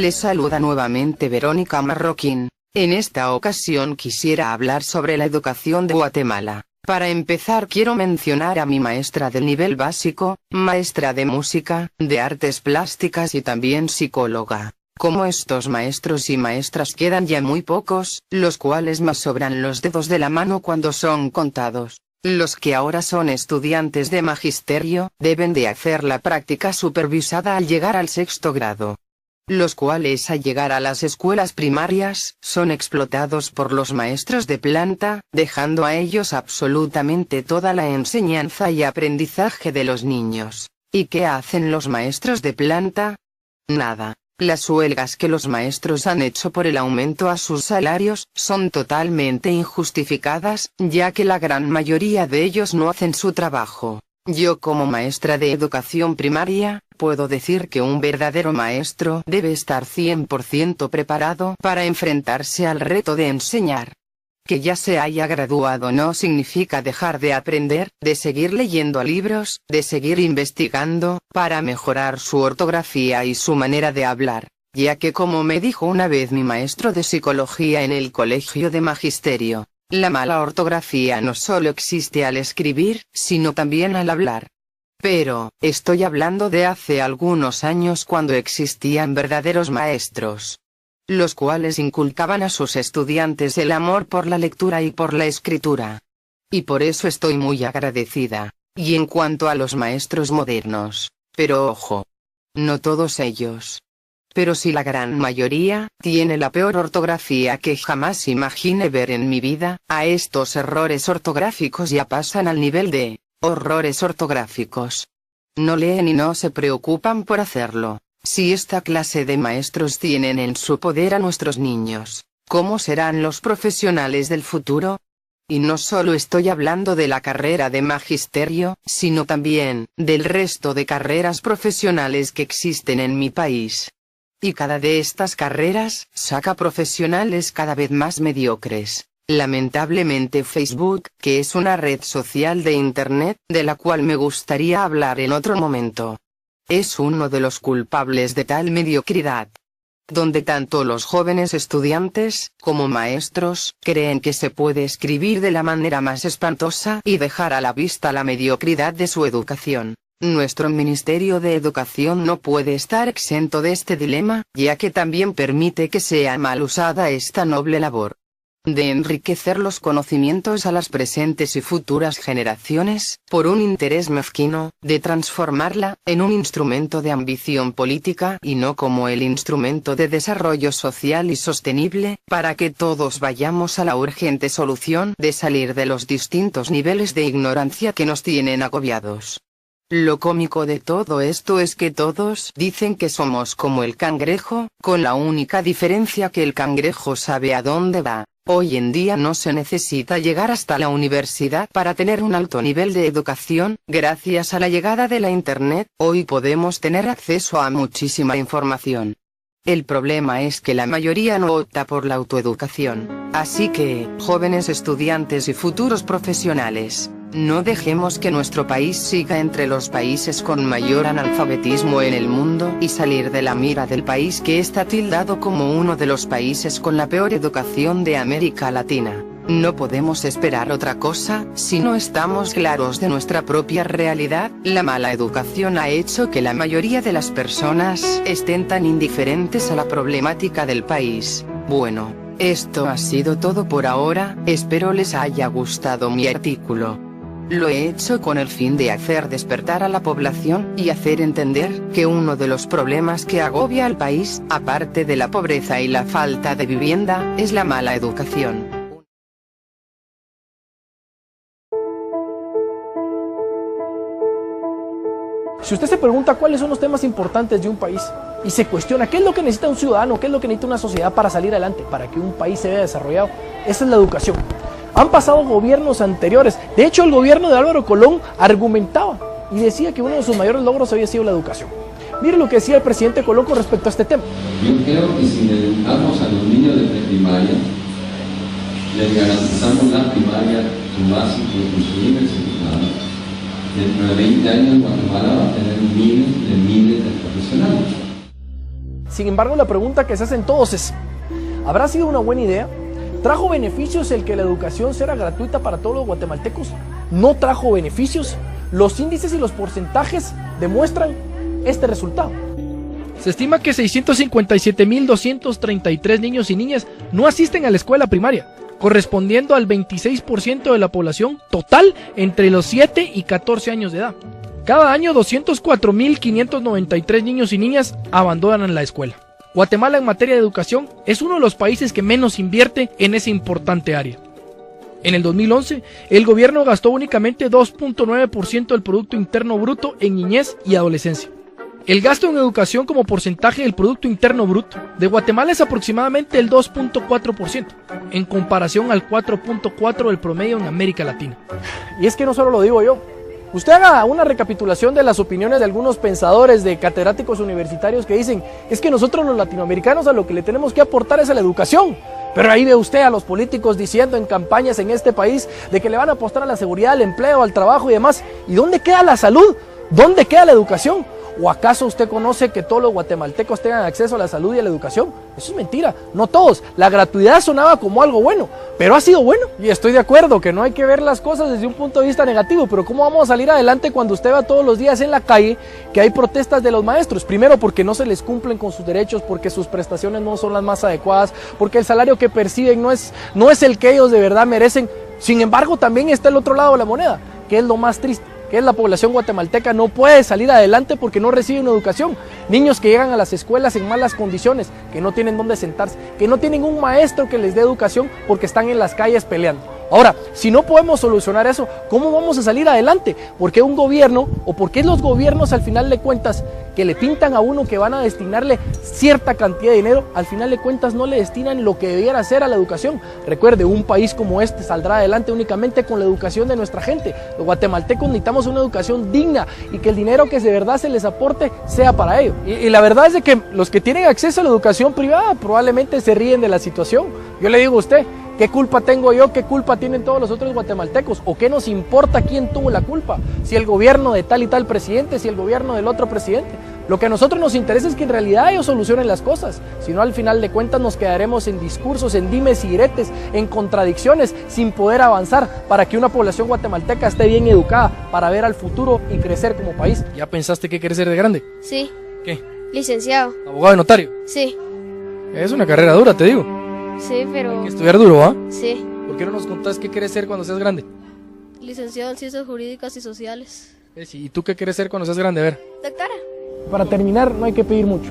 Les saluda nuevamente Verónica Marroquín. En esta ocasión quisiera hablar sobre la educación de Guatemala. Para empezar quiero mencionar a mi maestra del nivel básico, maestra de música, de artes plásticas y también psicóloga. Como estos maestros y maestras quedan ya muy pocos, los cuales más sobran los dedos de la mano cuando son contados. Los que ahora son estudiantes de magisterio, deben de hacer la práctica supervisada al llegar al 6º grado. Los cuales al llegar a las escuelas primarias, son explotados por los maestros de planta, dejando a ellos absolutamente toda la enseñanza y aprendizaje de los niños. ¿Y qué hacen los maestros de planta? Nada. Las huelgas que los maestros han hecho por el aumento a sus salarios, son totalmente injustificadas, ya que la gran mayoría de ellos no hacen su trabajo. Yo como maestra de educación primaria, puedo decir que un verdadero maestro debe estar 100% preparado para enfrentarse al reto de enseñar. Que ya se haya graduado no significa dejar de aprender, de seguir leyendo libros, de seguir investigando, para mejorar su ortografía y su manera de hablar. Ya que como me dijo una vez mi maestro de psicología en el colegio de magisterio, la mala ortografía no solo existe al escribir, sino también al hablar. Pero, estoy hablando de hace algunos años cuando existían verdaderos maestros, los cuales inculcaban a sus estudiantes el amor por la lectura y por la escritura. Y por eso estoy muy agradecida. Y en cuanto a los maestros modernos, pero ojo, no todos ellos, pero sí la gran mayoría, tiene la peor ortografía que jamás imaginé ver en mi vida. A estos errores ortográficos ya pasan al nivel de horrores ortográficos. No leen y no se preocupan por hacerlo. Si esta clase de maestros tienen en su poder a nuestros niños, ¿cómo serán los profesionales del futuro? Y no solo estoy hablando de la carrera de magisterio, sino también del resto de carreras profesionales que existen en mi país. Y cada de estas carreras saca profesionales cada vez más mediocres. Lamentablemente Facebook, que es una red social de Internet, de la cual me gustaría hablar en otro momento, es uno de los culpables de tal mediocridad. Donde tanto los jóvenes estudiantes, como maestros, creen que se puede escribir de la manera más espantosa y dejar a la vista la mediocridad de su educación. Nuestro Ministerio de Educación no puede estar exento de este dilema, ya que también permite que sea mal usada esta noble labor de enriquecer los conocimientos a las presentes y futuras generaciones, por un interés mezquino, de transformarla en un instrumento de ambición política y no como el instrumento de desarrollo social y sostenible, para que todos vayamos a la urgente solución de salir de los distintos niveles de ignorancia que nos tienen agobiados. Lo cómico de todo esto es que todos dicen que somos como el cangrejo, con la única diferencia que el cangrejo sabe a dónde va. Hoy en día no se necesita llegar hasta la universidad para tener un alto nivel de educación. Gracias a la llegada de la Internet, hoy podemos tener acceso a muchísima información. El problema es que la mayoría no opta por la autoeducación. Así que, jóvenes estudiantes y futuros profesionales, no dejemos que nuestro país siga entre los países con mayor analfabetismo en el mundo y salir de la mira del país que está tildado como uno de los países con la peor educación de América Latina. No podemos esperar otra cosa, si no estamos claros de nuestra propia realidad. La mala educación ha hecho que la mayoría de las personas estén tan indiferentes a la problemática del país. Bueno, esto ha sido todo por ahora, espero les haya gustado mi artículo. Lo he hecho con el fin de hacer despertar a la población, y hacer entender que uno de los problemas que agobia al país, aparte de la pobreza y la falta de vivienda, es la mala educación. Si usted se pregunta cuáles son los temas importantes de un país y se cuestiona qué es lo que necesita un ciudadano, qué es lo que necesita una sociedad para salir adelante, para que un país se vea desarrollado, esa es la educación. Han pasado gobiernos anteriores, de hecho el gobierno de Álvaro Colón argumentaba y decía que uno de sus mayores logros había sido la educación. Mire lo que decía el presidente Colón con respecto a este tema. Yo creo que si le educamos a los niños de preprimaria, les garantizamos la primaria, su básico y su universidad, dentro de 20 años Guatemala va a tener miles de profesionales. Sin embargo, la pregunta que se hacen todos es, ¿habrá sido una buena idea? ¿Trajo beneficios el que la educación sea gratuita para todos los guatemaltecos? ¿No trajo beneficios? Los índices y los porcentajes demuestran este resultado. Se estima que 657.233 niños y niñas no asisten a la escuela primaria, correspondiendo al 26% de la población total entre los 7 y 14 años de edad. Cada año 204.593 niños y niñas abandonan la escuela. Guatemala en materia de educación es uno de los países que menos invierte en esa importante área. En el 2011, el gobierno gastó únicamente 2.9% del Producto Interno Bruto en niñez y adolescencia. El gasto en educación como porcentaje del Producto Interno Bruto de Guatemala es aproximadamente el 2.4%, en comparación al 4.4% del promedio en América Latina. Y es que no solo lo digo yo. Usted haga una recapitulación de las opiniones de algunos pensadores, de catedráticos universitarios que dicen, es que nosotros los latinoamericanos a lo que le tenemos que aportar es a la educación. Pero ahí ve usted a los políticos diciendo en campañas en este país de que le van a apostar a la seguridad, al empleo, al trabajo y demás. ¿Y dónde queda la salud? ¿Dónde queda la educación? ¿O acaso usted conoce que todos los guatemaltecos tengan acceso a la salud y a la educación? Eso es mentira, no todos. La gratuidad sonaba como algo bueno, pero ha sido bueno. Y estoy de acuerdo que no hay que ver las cosas desde un punto de vista negativo, pero ¿cómo vamos a salir adelante cuando usted va todos los días en la calle que hay protestas de los maestros? Primero porque no se les cumplen con sus derechos, porque sus prestaciones no son las más adecuadas, porque el salario que perciben no es el que ellos de verdad merecen. Sin embargo, también está el otro lado de la moneda, que es lo más triste, que es la población guatemalteca no puede salir adelante porque no reciben educación. Niños que llegan a las escuelas en malas condiciones, que no tienen dónde sentarse, que no tienen un maestro que les dé educación porque están en las calles peleando. Ahora, si no podemos solucionar eso, ¿cómo vamos a salir adelante? ¿Por qué un gobierno, o por qué los gobiernos al final de cuentas, que le pintan a uno que van a destinarle cierta cantidad de dinero, al final de cuentas no le destinan lo que debiera hacer a la educación? Recuerde, un país como este saldrá adelante únicamente con la educación de nuestra gente. Los guatemaltecos necesitamos una educación digna y que el dinero que de verdad se les aporte sea para ello. Y la verdad es de que los que tienen acceso a la educación privada probablemente se ríen de la situación. Yo le digo a usted, ¿qué culpa tengo yo? ¿Qué culpa tienen todos los otros guatemaltecos? ¿O qué nos importa quién tuvo la culpa? Si el gobierno de tal y tal presidente, si el gobierno del otro presidente. Lo que a nosotros nos interesa es que en realidad ellos solucionen las cosas. Si no, al final de cuentas nos quedaremos en discursos, en dimes y diretes, en contradicciones, sin poder avanzar para que una población guatemalteca esté bien educada para ver al futuro y crecer como país. ¿Ya pensaste qué quieres ser de grande? Sí. ¿Qué? Licenciado. ¿Abogado y notario? Sí. Es una carrera dura, te digo. Sí, pero... Hay que estudiar duro, ¿ah? Sí. ¿Por qué no nos contás qué quieres ser cuando seas grande? Licenciado en Ciencias Jurídicas y Sociales. ¿Y tú qué quieres ser cuando seas grande? A ver. Doctora. Para terminar, no hay que pedir mucho.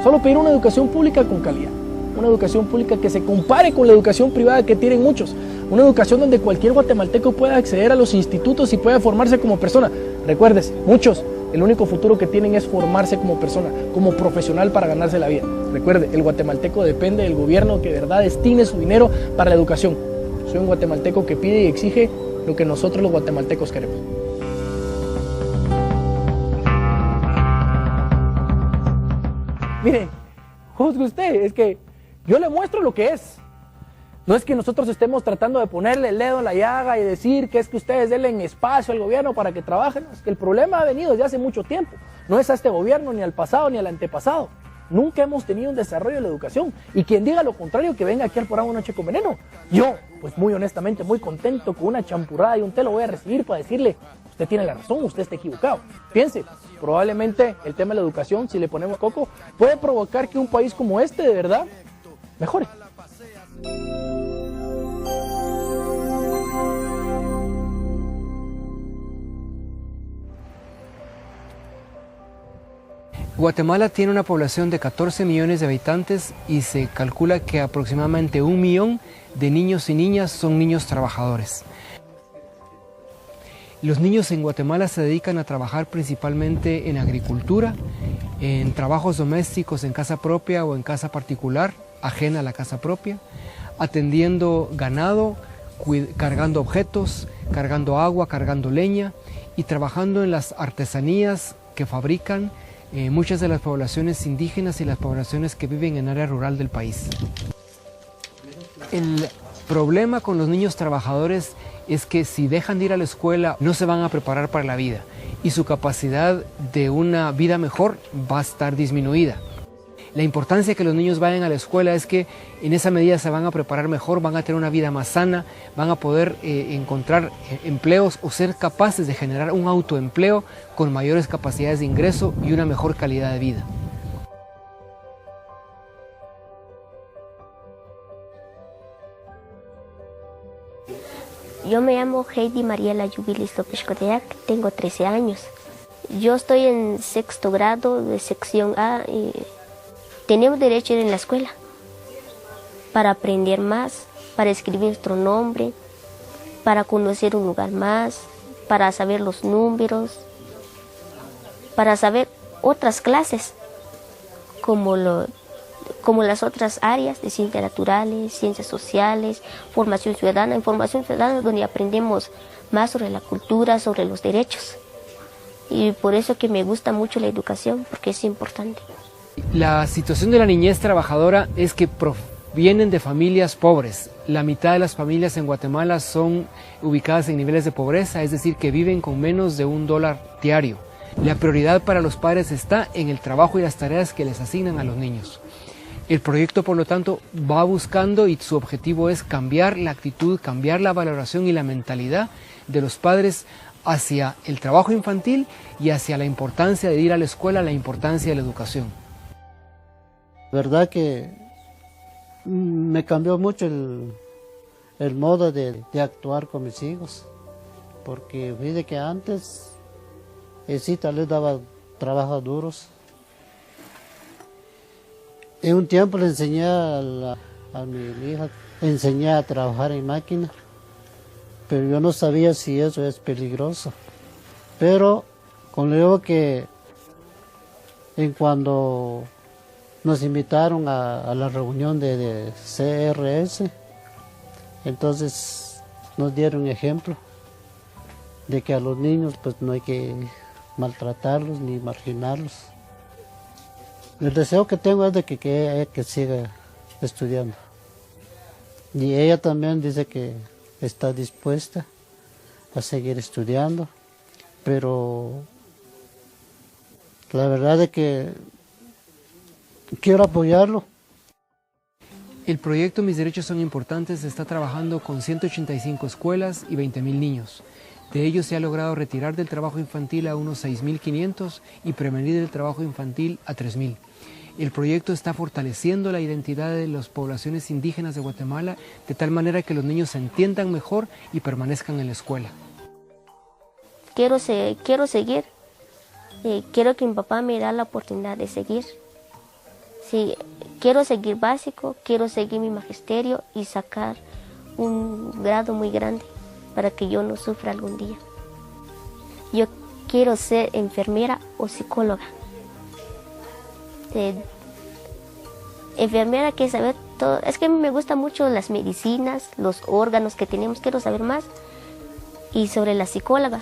Solo pedir una educación pública con calidad. Una educación pública que se compare con la educación privada que tienen muchos. Una educación donde cualquier guatemalteco pueda acceder a los institutos y pueda formarse como persona. Recuérdese, muchos, el único futuro que tienen es formarse como persona, como profesional para ganarse la vida. Recuerde, el guatemalteco depende del gobierno que de verdad destine su dinero para la educación. Soy un guatemalteco que pide y exige lo que nosotros los guatemaltecos queremos. Mire, juzgue usted, es que yo le muestro lo que es. No es que nosotros estemos tratando de ponerle el dedo en la llaga y decir que es que ustedes denle espacio al gobierno para que trabajen. Es que el problema ha venido desde hace mucho tiempo. No es a este gobierno, ni al pasado, ni al antepasado. nunca hemos tenido un desarrollo de la educación. Y quien diga lo contrario, que venga aquí al programa Noche con Veneno. Yo, pues muy honestamente, muy contento con una champurrada y un té lo voy a recibir para decirle, usted tiene la razón, usted está equivocado. Piense, probablemente el tema de la educación, si le ponemos coco, puede provocar que un país como este, de verdad, mejore. Guatemala tiene una población de 14 millones de habitantes y se calcula que aproximadamente 1 millón de niños y niñas son niños trabajadores. Los niños en Guatemala se dedican a trabajar principalmente en agricultura, en trabajos domésticos en casa propia o en casa particular, ajena a la casa propia, atendiendo ganado, cargando objetos, cargando agua, cargando leña y trabajando en las artesanías que fabrican muchas de las poblaciones indígenas y las poblaciones que viven en área rural del país. El problema con los niños trabajadores es que si dejan de ir a la escuela no se van a preparar para la vida y su capacidad de una vida mejor va a estar disminuida. La importancia de que los niños vayan a la escuela es que en esa medida se van a preparar mejor, van a tener una vida más sana, van a poder encontrar empleos o ser capaces de generar un autoempleo con mayores capacidades de ingreso y una mejor calidad de vida. Yo me llamo Heidi Mariela Yubilis López Coteac, tengo 13 años. Yo estoy en 6º grado de sección A y tenemos derecho a ir en la escuela para aprender más, para escribir nuestro nombre, para conocer un lugar más, para saber los números, para saber otras clases como las otras áreas de ciencias naturales, ciencias sociales, formación ciudadana. En formación ciudadana es donde aprendemos más sobre la cultura, sobre los derechos. Y por eso que me gusta mucho la educación, porque es importante. La situación de la niñez trabajadora es que provienen de familias pobres. La mitad de las familias en Guatemala son ubicadas en niveles de pobreza, es decir, que viven con menos de $1 diario. La prioridad para los padres está en el trabajo y las tareas que les asignan a los niños. El proyecto, por lo tanto, va buscando y su objetivo es cambiar la actitud, cambiar la valoración y la mentalidad de los padres hacia el trabajo infantil y hacia la importancia de ir a la escuela, la importancia de la educación. Verdad que me cambió mucho el modo de actuar con mis hijos, porque vi que antes sí tal vez daba trabajos duros. En un tiempo le enseñé a mi hija, enseñé a trabajar en máquina, pero yo no sabía si eso es peligroso. Pero con luego que cuando nos invitaron a la reunión de CRS, entonces nos dieron ejemplo de que a los niños pues no hay que maltratarlos ni marginarlos. El deseo que tengo es de que siga estudiando. Y ella también dice que está dispuesta a seguir estudiando, pero la verdad es que quiero apoyarlo. El proyecto Mis Derechos Son Importantes está trabajando con 185 escuelas y 20,000 niños. De ellos se ha logrado retirar del trabajo infantil a unos 6,500 y prevenir el trabajo infantil a 3,000. El proyecto está fortaleciendo la identidad de las poblaciones indígenas de Guatemala de tal manera que los niños se entiendan mejor y permanezcan en la escuela. Quiero seguir, quiero que mi papá me dé la oportunidad de seguir. Sí, quiero seguir básico, quiero seguir mi magisterio y sacar un grado muy grande para que yo no sufra algún día. Yo quiero ser enfermera o psicóloga. Enfermera quiere saber todo. Es que a mí me gustan mucho las medicinas, los órganos que tenemos, quiero saber más. Y sobre la psicóloga.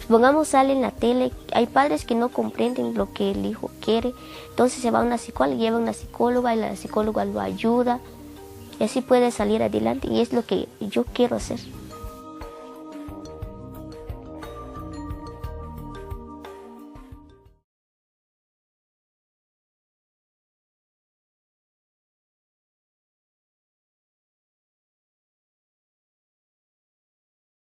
Supongamos sale en la tele, hay padres que no comprenden lo que el hijo quiere, entonces se va a una psicóloga, lleva a una psicóloga y la psicóloga lo ayuda y así puede salir adelante y es lo que yo quiero hacer.